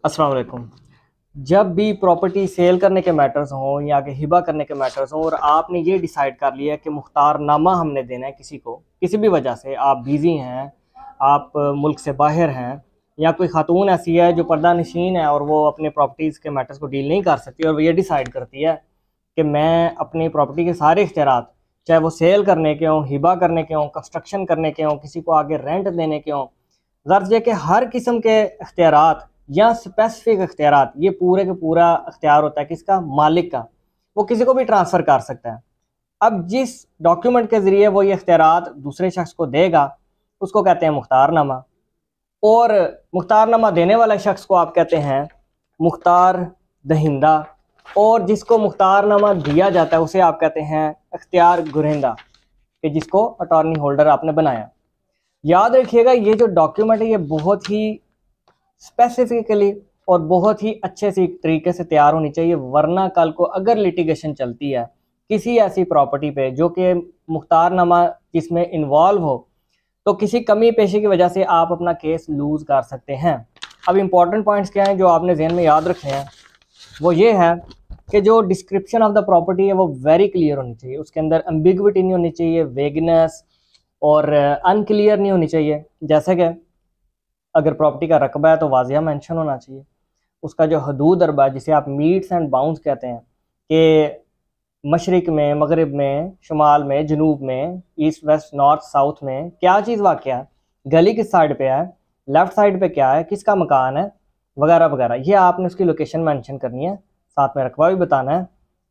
अस्सलाम वालेकुम। जब भी प्रॉपर्टी सेल करने के मैटर्स हों या कि हिबा करने के मैटर्स हों और आपने ये डिसाइड कर लिया कि मुख्तारनामा हमने देना है किसी को, किसी भी वजह से आप बिज़ी हैं, आप मुल्क से बाहर हैं, या कोई खातून ऐसी है जो पर्दा नशीन है और वो अपने प्रॉपर्टीज़ के मैटर्स को डील नहीं कर सकती और वो ये डिसाइड करती है कि मैं अपनी प्रॉपर्टी के सारे इख्तियारात, चाहे वो सेल करने के हों, हिबा करने के हों, कंस्ट्रक्शन करने के हों, किसी को आगे रेंट देने के हों, गर्ज है कि हर किस्म के इख्तियारात या स्पेसिफिक इख्तियारात, ये पूरे का पूरा इख्तियार होता है किसका? मालिक का। वो किसी को भी ट्रांसफ़र कर सकता है। अब जिस डॉक्यूमेंट के ज़रिए वो ये इख्तियारात दूसरे शख्स को देगा उसको कहते हैं मुख्तारनामा, और मुख्तारनामा देने वाले शख्स को आप कहते हैं मुख्तार दहिंदा, और जिसको मुख्तारनामा दिया जाता है उसे आप कहते हैं इख्तियार गुरहिंदा, कि जिसको अटॉर्नी होल्डर आपने बनाया। याद रखिएगा ये जो डॉक्यूमेंट है ये बहुत ही स्पेसिफिकली और बहुत ही अच्छे से तरीके से तैयार होनी चाहिए, वरना कल को अगर लिटिगेशन चलती है किसी ऐसी प्रॉपर्टी पे जो कि मुख्तारनामा जिसमें इन्वॉल्व हो, तो किसी कमी पेशी की वजह से आप अपना केस लूज़ कर सकते हैं। अब इम्पॉर्टेंट पॉइंट्स क्या हैं जो आपने जहन में याद रखने हैं, वो ये है कि जो डिस्क्रिप्शन ऑफ द प्रॉपर्टी है वो वेरी क्लियर होनी चाहिए, उसके अंदर एम्बिग्विटी नहीं होनी चाहिए, वेगनेस और अनक्लियर नहीं होनी चाहिए। जैसे कि अगर प्रॉपर्टी का रकबा है तो वाजिया मेंशन होना चाहिए, उसका जो हदूद अरबा जिसे आप मीट्स एंड बाउंड्स कहते हैं कि मशरिक में, मगरिब में, शुमाल में, जनूब में, ईस्ट वेस्ट नॉर्थ साउथ में क्या चीज़ वाक़या है, गली किस साइड पे है, लेफ़्ट साइड पे क्या है, किसका मकान है, वगैरह वगैरह, ये आपने उसकी लोकेशन मेंशन करनी है, साथ में रकबा भी बताना है।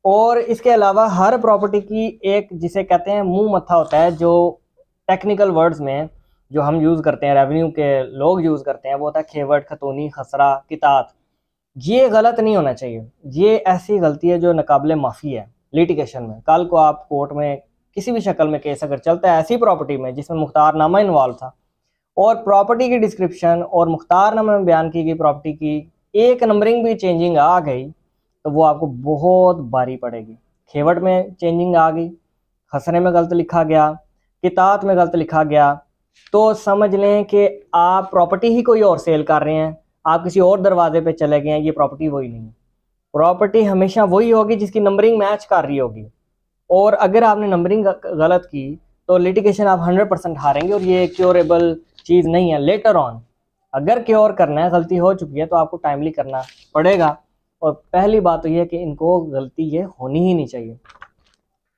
और इसके अलावा हर प्रॉपर्टी की एक जिसे कहते हैं मुँह मत्था होता है, जो टेक्निकल वर्ड्स में जो हम यूज़ करते हैं, रेवेन्यू के लोग यूज़ करते हैं, वो होता है खेवट, खतौनी, खसरा, कितात। ये गलत नहीं होना चाहिए, ये ऐसी गलती है जो नाकाबिले माफ़ी है लिटिगेशन में। कल को आप कोर्ट में किसी भी शक्ल में केस अगर चलता है ऐसी प्रॉपर्टी में जिसमें मुख्तारनामा इन्वॉल्व था और प्रॉपर्टी की डिस्क्रिप्शन और मुख्तारनामा में बयान की गई प्रॉपर्टी की एक नंबरिंग भी चेंजिंग आ गई तो वो आपको बहुत भारी पड़ेगी। खेवट में चेंजिंग आ गई, खसरे में गलत लिखा गया, कितात में गलत लिखा गया, तो समझ लें कि आप प्रॉपर्टी ही कोई और सेल कर रहे हैं, आप किसी और दरवाजे पे चले गए हैं, ये प्रॉपर्टी वही नहीं है। प्रॉपर्टी हमेशा वही होगी जिसकी नंबरिंग मैच कर रही होगी, और अगर आपने नंबरिंग गलत की तो लिटिगेशन आप 100% हारेंगे और ये क्योरेबल चीज़ नहीं है। लेटर ऑन अगर क्योर करना है, गलती हो चुकी है तो आपको टाइमली करना पड़ेगा। और पहली बात तो ये है कि इनको गलती ये होनी ही नहीं चाहिए।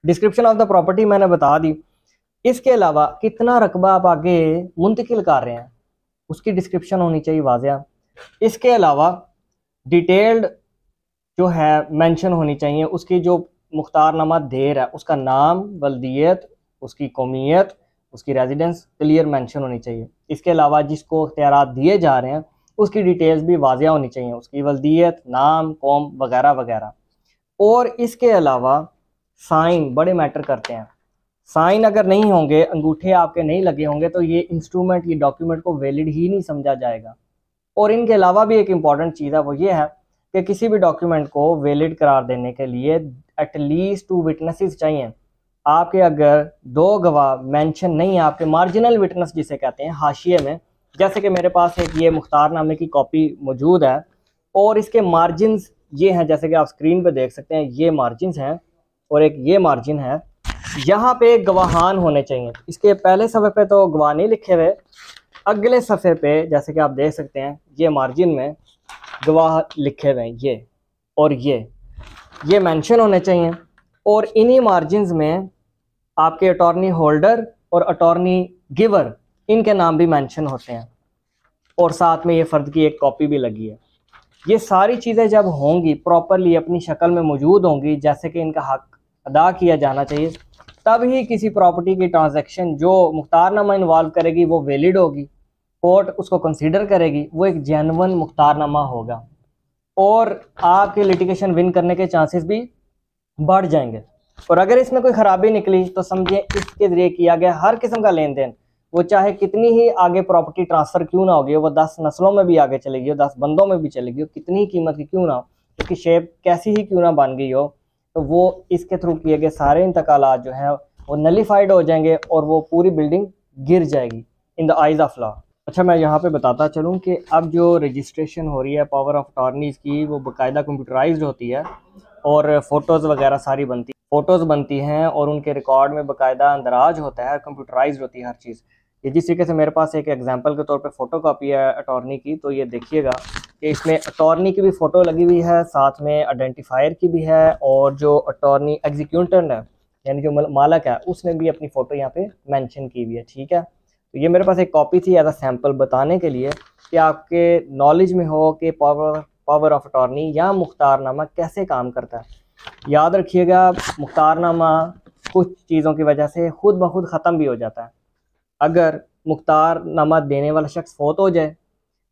डिस्क्रिप्शन ऑफ द प्रॉपर्टी मैंने बता दी, इसके अलावा कितना रकबा आप आगे मुंतकिल कर रहे हैं उसकी डिस्क्रिप्शन होनी चाहिए वाज़िया। इसके अलावा डिटेल्ड जो है मेंशन होनी चाहिए, उसकी जो मुख्तारनामा दे रहा है उसका नाम, वल्दियत, उसकी कौमियत, उसकी रेजिडेंस क्लियर मेंशन होनी चाहिए। इसके अलावा जिसको इख्तियारात दिए जा रहे हैं उसकी डिटेल्स भी वाज़िया होनी चाहिए, उसकी वल्दियत, नाम, कौम वगैरह वगैरह। और इसके अलावा साइन बड़े मैटर करते हैं। साइन अगर नहीं होंगे, अंगूठे आपके नहीं लगे होंगे तो ये इंस्ट्रूमेंट, ये डॉक्यूमेंट को वैलिड ही नहीं समझा जाएगा। और इनके अलावा भी एक इम्पॉर्टेंट चीज़ है, वो ये है कि किसी भी डॉक्यूमेंट को वैलिड करार देने के लिए एटलीस्ट 2 विटनेसेस चाहिए। आपके अगर 2 गवाह मेंशन नहीं है, आपके मार्जिनल विटनेस जिसे कहते हैं हाशिए में, जैसे कि मेरे पास एक ये मुख्तारनामे की कॉपी मौजूद है और इसके मार्जिन्स ये हैं, जैसे कि आप स्क्रीन पर देख सकते हैं, ये मार्जिन्स हैं और एक ये मार्जिन है। यहाँ पे गवाहान होने चाहिए। इसके पहले सफ़े पे तो गवाह नहीं लिखे हुए, अगले सफ़े पे जैसे कि आप देख सकते हैं ये मार्जिन में गवाह लिखे हुए हैं, ये और ये मेंशन होने चाहिए। और इन्हीं मार्जिन्स में आपके अटॉर्नी होल्डर और अटॉर्नी गिवर इनके नाम भी मेंशन होते हैं, और साथ में ये फ़र्द की एक कॉपी भी लगी है। ये सारी चीज़ें जब होंगी प्रॉपरली अपनी शक्ल में मौजूद होंगी, जैसे कि इनका हक अदा किया जाना चाहिए, तब ही किसी प्रॉपर्टी की ट्रांजैक्शन जो मुख्तारनामा इन्वॉल्व करेगी वो वैलिड होगी, कोर्ट उसको कंसीडर करेगी, वो एक जेन्युइन मुख्तारनामा होगा और आपके लिटिगेशन विन करने के चांसेस भी बढ़ जाएंगे। और अगर इसमें कोई ख़राबी निकली तो समझिए इसके ज़रिए किया गया हर किस्म का लेन देन, वो चाहे कितनी ही आगे प्रॉपर्टी ट्रांसफ़र क्यों ना होगी, वो 10 नस्लों में भी आगे चलेगी, 10 बंदों में भी चलेगी, कितनी ही कीमत की क्यों ना हो, उसकी शेप कैसी ही क्यों ना बन गई हो, तो वो इसके थ्रू किए गए सारे इंतकालात जो हैं वो नलीफाइड हो जाएंगे और वो पूरी बिल्डिंग गिर जाएगी in the eyes of law. अच्छा, मैं यहाँ पे बताता चलूँ कि अब जो रजिस्ट्रेशन हो रही है पावर ऑफ अटॉर्नीज़ की, वो बाकायदा कंप्यूटराइज्ड होती है और फ़ोटोज़ वगैरह सारी फ़ोटोज़ बनती हैं और उनके रिकॉर्ड में बाकायदा अंदराज होता है, कंप्यूटराइज्ड होती है हर चीज़। ये जिस तरीके से मेरे पास एक एग्जांपल के तौर पे फ़ोटो कॉपी है अटॉर्नी की, तो ये देखिएगा कि इसमें अटॉर्नी की भी फ़ोटो लगी हुई है, साथ में आइडेंटिफायर की भी है, और जो अटॉर्नी एग्जीक्यूटेंट है यानी जो मालक है उसने भी अपनी फ़ोटो यहाँ पे मेंशन की हुई है। ठीक है, तो ये मेरे पास एक कॉपी थी एज अ सैम्पल बताने के लिए कि आपके नॉलेज में हो कि पावर ऑफ अटॉर्नी या मुख्तारनामा कैसे काम करता है। याद रखिएगा, मुख्तारनामा कुछ चीज़ों की वजह से खुद ब खुद ख़त्म भी हो जाता है। अगर मुख्तारनामा देने वाला शख्स फौत हो जाए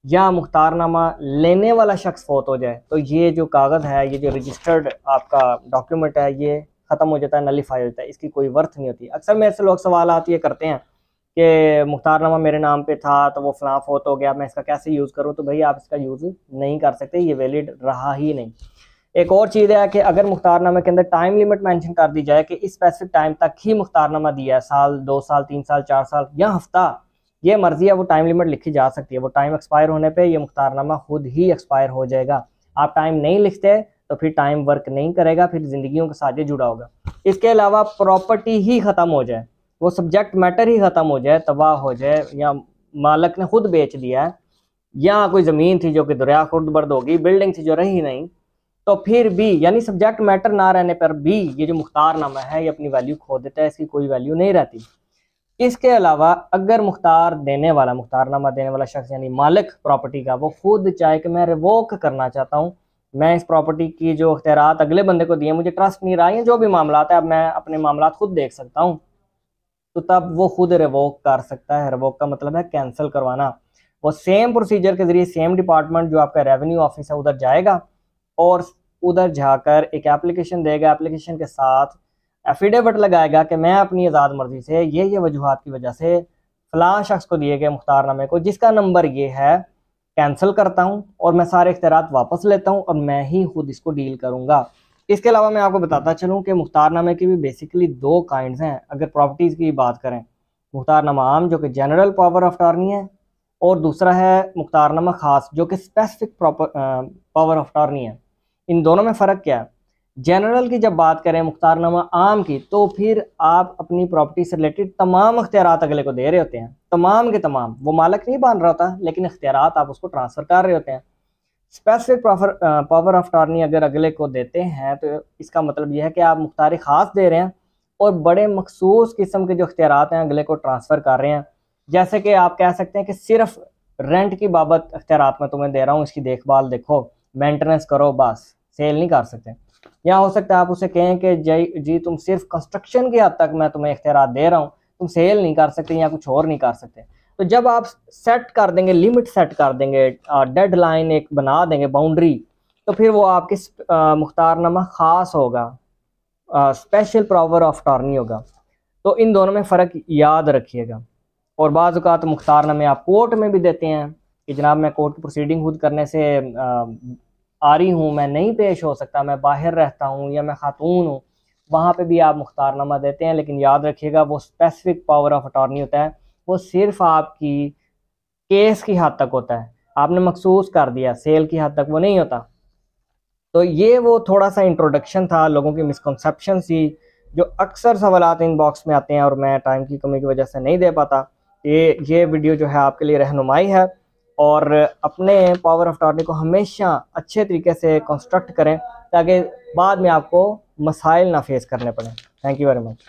या मुख्तारनामा लेने वाला शख्स फौत हो जाए, तो ये जो कागज़ है, ये जो रजिस्टर्ड आपका डॉक्यूमेंट है, ये ख़त्म हो जाता है, नलीफाई हो जाता है, इसकी कोई वर्थ नहीं होती। अक्सर मेरे से लोग सवाल ये करते हैं कि मुख्तारनामा मेरे नाम पे था तो वो फ़लाँ फौत हो गया, मैं इसका कैसे यूज़ करूँ? तो भाई आप इसका यूज़ नहीं कर सकते, ये वैलिड रहा ही नहीं। एक और चीज़ है कि अगर मुख्तारनामे के अंदर टाइम लिमिट मेंशन कर दी जाए कि इस स्पेसिफिक टाइम तक ही मुख्तारनामा दिया है, साल, 2 साल, 3 साल, 4 साल या हफ्ता, ये मर्जी है, वो टाइम लिमिट लिखी जा सकती है। वो टाइम एक्सपायर होने पे ये मुख्तारनामा खुद ही एक्सपायर हो जाएगा। आप टाइम नहीं लिखते तो फिर टाइम वर्क नहीं करेगा, फिर ज़िंदगियों के साथ ये जुड़ा होगा। इसके अलावा प्रॉपर्टी ही ख़त्म हो जाए, वो सब्जेक्ट मैटर ही ख़त्म हो जाए, तबाह हो जाए, या मालिक ने खुद बेच दिया है, या कोई ज़मीन थी जो कि दरिया खुर्द बर्द होगी, बिल्डिंग थी जो रही नहीं, तो फिर भी यानी सब्जेक्ट मैटर ना रहने पर भी ये जो मुख्तारनामा है ये अपनी वैल्यू खो देता है, इसकी कोई वैल्यू नहीं रहती। इसके अलावा अगर मुख्तारनामा देने वाला शख्स यानी मालिक प्रॉपर्टी का, वो खुद चाहे कि मैं रिवोक करना चाहता हूँ, मैं इस प्रॉपर्टी की जो अख्तियारात अगले बंदे को दिए, मुझे ट्रस्ट नहीं रहा, या जो भी मामला है, अब मैं अपने मामला खुद देख सकता हूँ, तो तब वो खुद रिवोक कर सकता है। रिवोक का मतलब है कैंसिल करवाना। वो सेम प्रोसीजर के जरिए सेम डिपार्टमेंट जो आपका रेवेन्यू ऑफिस है उधर जाएगा और उधर जाकर एक एप्लीकेशन देगा, एप्लीकेशन के साथ एफिडेविट लगाएगा कि मैं अपनी आज़ाद मर्जी से ये वजूहत की वजह से फ़लाँ शख्स को दिए गए मुख्तारनामे को, जिसका नंबर ये है, कैंसिल करता हूँ और मैं सारे इख्तियारात वापस लेता हूँ और मैं ही खुद इसको डील करूँगा। इसके अलावा मैं आपको बताता चलूँ कि मुख्तारनामे की भी बेसिकली 2 काइंड्स हैं। अगर प्रॉपर्टीज़ की बात करें, मुख्तारनामा आम जो कि जनरल पावर ऑफ अटॉर्नी है, और दूसरा है मुख्तारनामा ख़ास जो कि स्पेसिफिक पावर ऑफ अटॉर्नी है। इन दोनों में फ़र्क क्या है? जनरल की जब बात करें, मुख्तारनामा आम की, तो फिर आप अपनी प्रॉपर्टी से रिलेटेड तमाम इख्तियारात अगले को दे रहे होते हैं, तमाम के तमाम। वो मालिक नहीं बन रहा होता, लेकिन इख्तियारात आप उसको ट्रांसफ़र कर रहे होते हैं। स्पेसिफिक पावर ऑफ अटॉर्नी अगर अगले को देते हैं तो इसका मतलब यह है कि आप मुख्तार ख़ास दे रहे हैं और बड़े मखसूस किस्म के जो इख्तियारात हैं अगले को ट्रांसफ़र कर रहे हैं। जैसे कि आप कह सकते हैं कि सिर्फ रेंट की बाबत इख्तियारात मैं तुम्हें दे रहा हूँ, इसकी देखभाल देखो, मेंटेनेंस करो, बस, सेल नहीं कर सकते। या हो सकता है आप उसे कहें कि जी तुम सिर्फ कंस्ट्रक्शन की हद तक मैं तुम्हें इख्तियारात दे रहा हूँ, तुम सेल नहीं कर सकते या कुछ और नहीं कर सकते। तो जब आप सेट कर देंगे, लिमिट सेट कर देंगे, डेडलाइन एक बना देंगे, बाउंड्री, तो फिर वो आपकी मुख्तारनामा ख़ास होगा, स्पेशल पावर ऑफ अटॉर्नी होगा। तो इन दोनों में फ़र्क याद रखिएगा। और बाज़ औक़ात मुख्तारनामे आप कोर्ट में भी देते हैं कि जनाब मैं कोर्ट की प्रोसीडिंग खुद करने से आ रही हूँ, मैं नहीं पेश हो सकता, मैं बाहर रहता हूँ या मैं खातून हूँ, वहाँ पे भी आप मुख्तारनामा देते हैं। लेकिन याद रखिएगा, वो स्पेसिफिक पावर ऑफ अटॉर्नी होता है, वो सिर्फ आपकी केस की हद तक होता है, आपने मखसूस कर दिया, सेल की हद तक वो नहीं होता। तो ये वो थोड़ा सा इंट्रोडक्शन था, लोगों की मिसकंसेप्शन थी जो अक्सर सवालात इनबॉक्स में आते हैं और मैं टाइम की कमी की वजह से नहीं दे पाता। ये वीडियो जो है आपके लिए रहनुमाई है, और अपने पावर ऑफ अटॉर्नी को हमेशा अच्छे तरीके से कंस्ट्रक्ट करें ताकि बाद में आपको मसाइल ना फेस करने पड़े। Thank you very much.